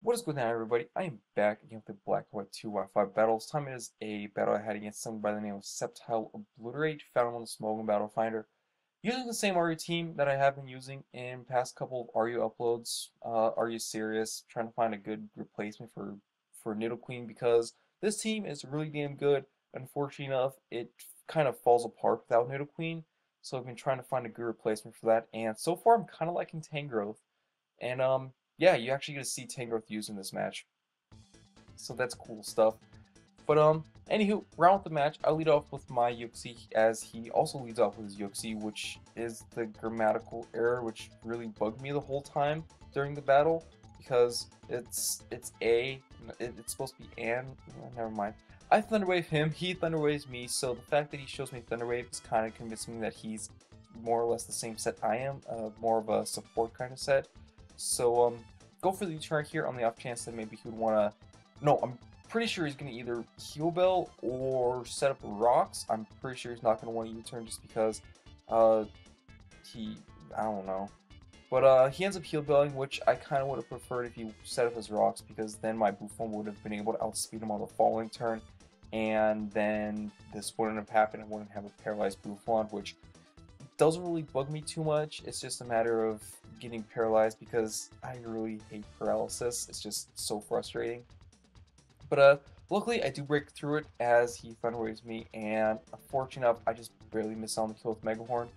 What is going on, everybody? I am back again with the Black and White 2 battle. This time it is a battle I had against someone by the name of SceptileObliterate, found on the Smoking Battle Finder. Using the same RU team that I have been using in past couple of RU uploads. Are you serious? Trying to find a good replacement for Nidoqueen because this team is really damn good. Unfortunately enough, it kind of falls apart without Nidoqueen. So I've been trying to find a good replacement for that, and so far I'm kind of liking Tangrowth. And yeah, you actually get to see Tangrowth used in this match, so that's cool stuff. But anywho, round with the match, I lead off with my Yuxi as he also leads off with his Yuxi, which is the grammatical error which really bugged me the whole time during the battle because it's supposed to be an. Never mind. I Thunder Wave him, he Thunder Waves me, so the fact that he shows me Thunder Wave is kind of convincing me that he's more or less the same set I am, more of a support kind of set. So go for the U-turn here on the off chance that maybe he would want to. No, I'm pretty sure he's going to either Heal Bell or set up rocks. I'm pretty sure he's not going to want to U-turn just because I don't know. But he ends up Heal Belling, which I kind of would have preferred if he set up his rocks, because then my Buffon would have been able to outspeed him on the following turn, and then this wouldn't have happened. I wouldn't have a paralyzed Buffon, which doesn't really bug me too much. It's just a matter of getting paralyzed because I really hate paralysis. It's just so frustrating. But luckily I do break through it as he Thunder Waves me, and unfortunately enough, I just barely miss on the kill with Megahorn,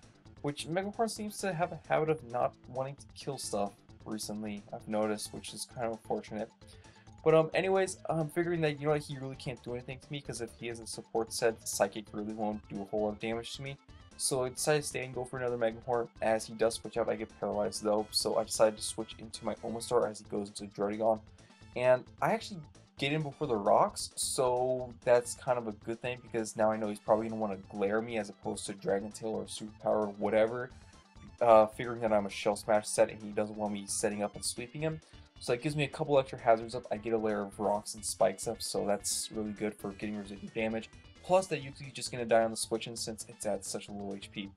which Megahorn seems to have a habit of not wanting to kill stuff recently, I've noticed, which is kind of unfortunate. But anyways, I'm figuring that, you know what, he really can't do anything to me, because if he has a support set, Psychic really won't do a whole lot of damage to me. So I decided to stay and go for another Megahorn. As he does switch out, I get paralyzed though, so I decided to switch into my Omastar as he goes into Druddigon. And I actually get in before the rocks, so that's kind of a good thing, because now I know he's probably going to want to glare me as opposed to Dragon Tail or Superpower or whatever, figuring that I'm a Shell Smash set and he doesn't want me setting up and sweeping him. So that gives me a couple extra hazards up. I get a layer of rocks and spikes up, so that's really good for getting residual damage. Plus that Yuki's just going to die on the switch-in since it's at such a low HP.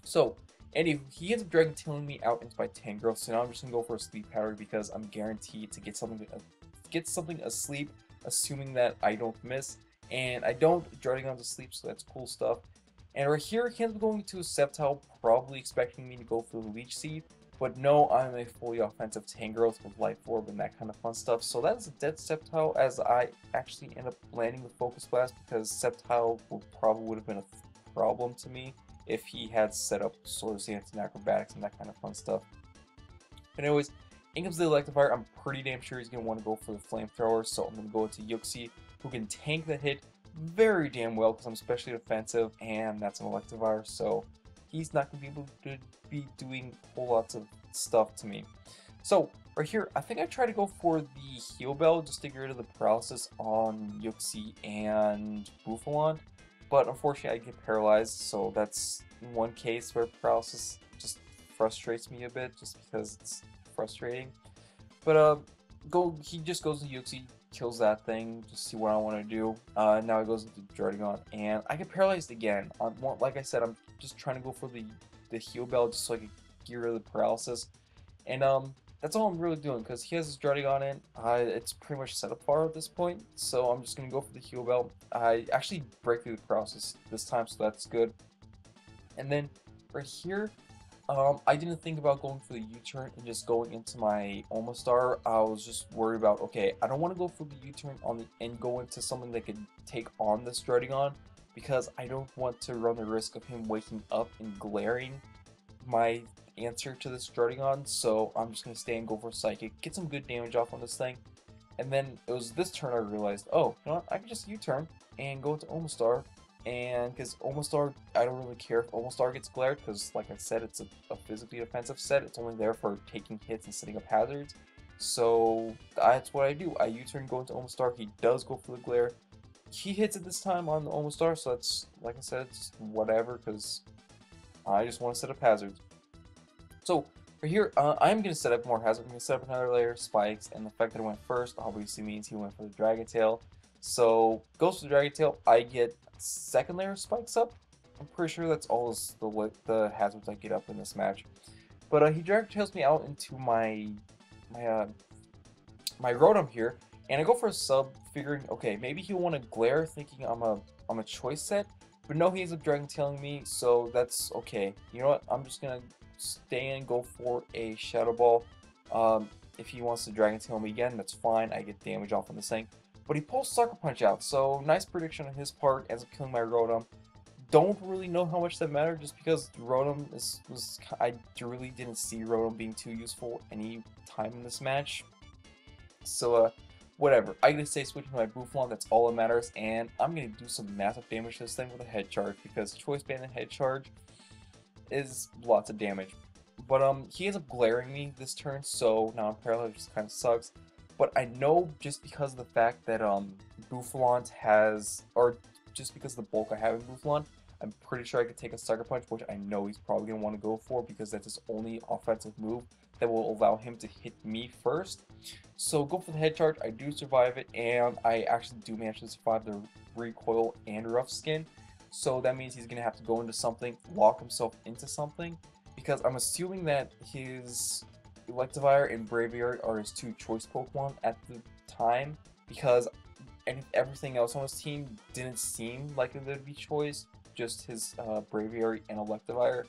So, anyway, he ends up Dragon Tailing me out into my Tangrowth, so now I'm just going to go for a Sleep Powder because I'm guaranteed to get something asleep, assuming that I don't miss. And I don't, Druddigon on to sleep, so that's cool stuff. And right here, he ends up going to a Sceptile, probably expecting me to go for the Leech Seed. But no, I'm a fully offensive Tangrowth with Life Orb and that kind of fun stuff. So that is a dead Sceptile, as I actually end up landing the Focus Blast, because Sceptile would have been a problem to me if he had set up Sword of Stance and Acrobatics and that kind of fun stuff. But anyways, in comes the Electivire. I'm pretty damn sure he's going to want to go for the Flamethrower, so I'm going to go into Yuxi, who can tank the hit very damn well because I'm especially defensive, and that's an Electivire, so he's not going to be able to be doing whole lots of stuff to me. So, right here, I think I try to go for the Heal Bell just to get rid of the paralysis on Yuxi and Buffalon, but unfortunately I get paralyzed, so that's one case where paralysis just frustrates me a bit, just because it's frustrating. But he just goes to Yuxi, kills that thing, just see what I want to do. Now he goes into Druddigon, and I get paralyzed again. Like I said, I'm just trying to go for the Heal Bell just so I can get rid of the paralysis. And that's all I'm really doing, because he has his Druddigon in. It's pretty much set up far at this point, so I'm just going to go for the Heal Bell. I actually break through the paralysis this time, so that's good. And then right here, I didn't think about going for the U-turn and just going into my Omastar. I was just worried about, okay, I don't want to go for the U-turn and go into something that could take on this Druddigon, because I don't want to run the risk of him waking up and glaring my answer to this Druddigon, so I'm just going to stay and go for Psychic, get some good damage off on this thing. And then it was this turn I realized, oh, you know what, I can just U-turn and go into Omastar. And because Omastar, I don't really care if Omastar gets glared, because like I said, it's a physically defensive set. It's only there for taking hits and setting up hazards. So that's what I do. I U-turn, go into Omastar. He does go for the glare. He hits it this time on the Omastar, so that's, like I said, it's whatever, because I just want to set up hazards. So for here, I'm going to set up more hazards. I'm going to set up another layer of spikes, and the fact that it went first obviously means he went for the Dragon Tail. So goes for the Dragon Tail. I get second layer of spikes up. I'm pretty sure that's all the hazards I get up in this match. But he Dragon Tails me out into my my Rotom here, and I go for a sub, figuring, okay, maybe he'll want to glare, thinking I'm a choice set, but no, he ends up Dragon Tailing me, so that's okay. You know what? I'm just gonna stay and go for a Shadow Ball. If he wants to Dragon Tail me again, that's fine. I get damage off on this thing. But he pulls Sucker Punch out, so nice prediction on his part, ends up killing my Rotom. Don't really know how much that mattered, just because Rotom I really didn't see Rotom being too useful any time in this match. So, whatever. I get to stay switching to my Buffalon, that's all that matters, and I'm going to do some massive damage to this thing with a Head Charge, because Choice Band and Head Charge is lots of damage. But he ends up glaring me this turn, so now I'm paralyzed, which kind of sucks. But I know just because of the fact that Buffalon has, or just because of the bulk I have in Buffalon, I'm pretty sure I could take a Sucker Punch, which I know he's probably going to want to go for because that's his only offensive move that will allow him to hit me first. So go for the Head Charge, I do survive it, and I actually do manage to survive the Recoil and Rough Skin. So that means he's going to have to go into something, lock himself into something, because I'm assuming that his Electivire and Braviary are his two choice Pokemon at the time, because everything else on his team didn't seem like they'd be choice, just his Braviary and Electivire.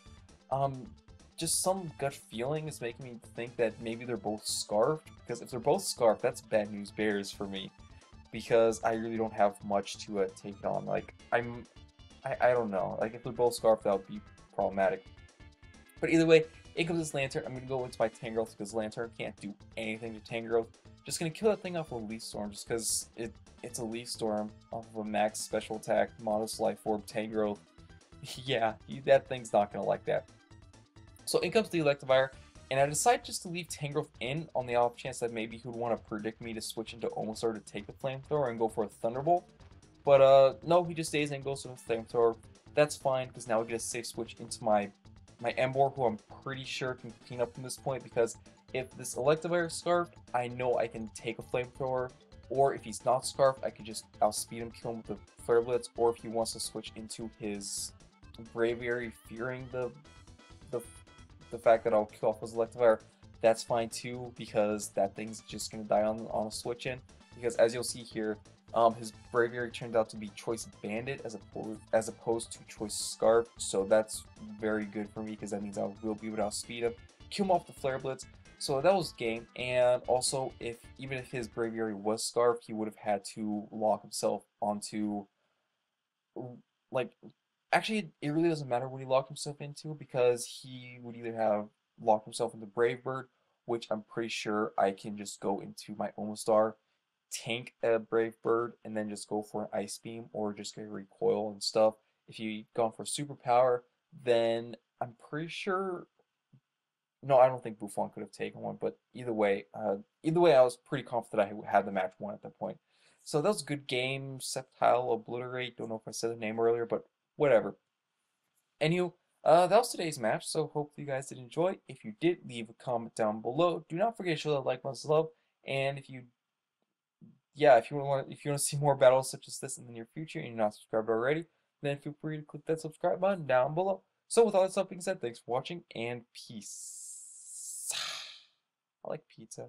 Just some gut feeling is making me think that maybe they're both Scarfed, because if they're both Scarfed, that's bad news bears for me, because I really don't have much to take it on. Like, I don't know, like if they're both Scarfed, that would be problematic. But either way, in comes this Lantern. I'm going to go into my Tangrowth because Lantern can't do anything to Tangrowth. Just going to kill that thing off with a Leaf Storm just because it's a Leaf Storm off of a max special attack, modest Life Orb, Tangrowth. Yeah, that thing's not going to like that. So in comes the Electivire, and I decide just to leave Tangrowth in on the off chance that maybe he would want to predict me to switch into Omastar to take the Flamethrower and go for a Thunderbolt. But no, he just stays and goes for the Flamethrower. That's fine because now we get a safe switch into my Emboar, who I'm pretty sure can clean up from this point, because if this Electivire is Scarfed, I know I can take a Flamethrower, or if he's not Scarfed, I could just outspeed him, kill him with the Flare Blitz, or if he wants to switch into his Braviary, fearing the fact that I'll kill off his Electivire, that's fine too, because that thing's just going to die on a switch-in, because as you'll see here, his Braviary turned out to be Choice Bandit as opposed to Choice Scarf, so that's very good for me because that means I will be able to outspeed him, kill him off the Flare Blitz. So that was game, and also even if his Braviary was Scarf, he would have had to lock himself onto, like, actually it really doesn't matter what he locked himself into, because he would either have locked himself into Brave Bird, which I'm pretty sure I can just go into my Omastar, tank a Brave Bird, and then just go for an Ice Beam, or just get a Recoil and stuff. If you gone for Superpower, then I'm pretty sure. No, I don't think Buffon could have taken one, but either way, I was pretty confident I had the match won at that point. So that was a good game. SceptileObliterate. Don't know if I said the name earlier, but whatever. Anywho, that was today's match. So hopefully you guys did enjoy. If you did, leave a comment down below. Do not forget to show that like button love, and if you want to see more battles such as this in the near future and you're not subscribed already, then feel free to click that subscribe button down below. So with all that stuff being said, thanks for watching and peace. I like pizza.